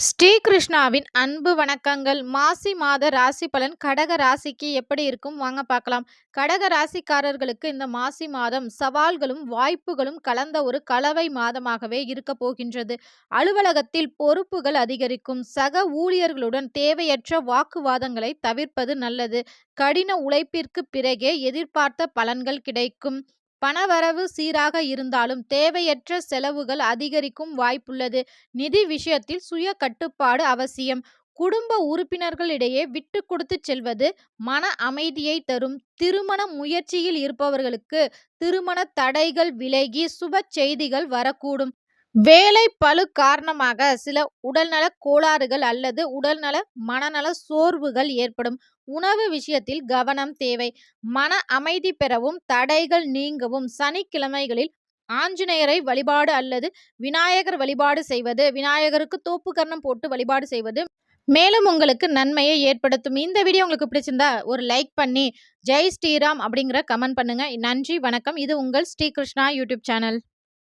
ஸ்ரீகிருஷ்ணாவின் அன்பு வணக்கங்கள். மாசி மாத ராசி பலன் கடக ராசிக்கு எப்படி இருக்கும் வாங்க பார்க்கலாம். கடக ராசிக்காரர்களுக்கு இந்த மாசி மாதம் சவால்களும் வாய்ப்புகளும் கலந்த ஒரு கலவை மாதமாகவே இருக்க போகின்றது. அலுவலகத்தில் பொறுப்புகள் அதிகரிக்கும். சக ஊழியர்களுடன் தேவையற்ற வாக்குவாதங்களை தவிர்ப்பது நல்லது. கடின உழைப்பிற்கு பிறகே எதிர்பார்த்த பலன்கள் கிடைக்கும். பணவரவு சீராக இருந்தாலும் தேவையற்ற செலவுகள் அதிகரிக்கும் வாய்ப்புள்ளது. நிதி விஷயத்தில் சுய கட்டுப்பாடு அவசியம். குடும்ப உறுப்பினர்களிடையே விட்டு கொடுத்து செல்வது மன அமைதியை தரும். திருமண முயற்சியில் இருப்பவர்களுக்கு திருமண தடைகள் விலகி சுப செய்திகள் வரக்கூடும். வேலை பளு காரணமாக சில உடல்நல கோளாறுகள் அல்லது உடல்நல மனநல சோர்வுகள் ஏற்படும். உணவு விஷயத்தில் கவனம் தேவை. மன அமைதி பெறவும் தடைகள் நீங்கவும் சனிக்கிழமைகளில் ஆஞ்சநேயரை வழிபாடு அல்லது விநாயகர் வழிபாடு செய்வது, விநாயகருக்கு தோப்புக்கரணம் போட்டு வழிபாடு செய்வது மேலும் உங்களுக்கு நன்மையை ஏற்படுத்தும். இந்த வீடியோ உங்களுக்கு பிடிச்சிருந்தா ஒரு லைக் பண்ணி ஜெய் ஸ்ரீராம் அப்படிங்கிற கமெண்ட் பண்ணுங்க. நன்றி, வணக்கம். இது உங்கள் ஸ்ரீகிருஷ்ணா யூடியூப் சேனல்.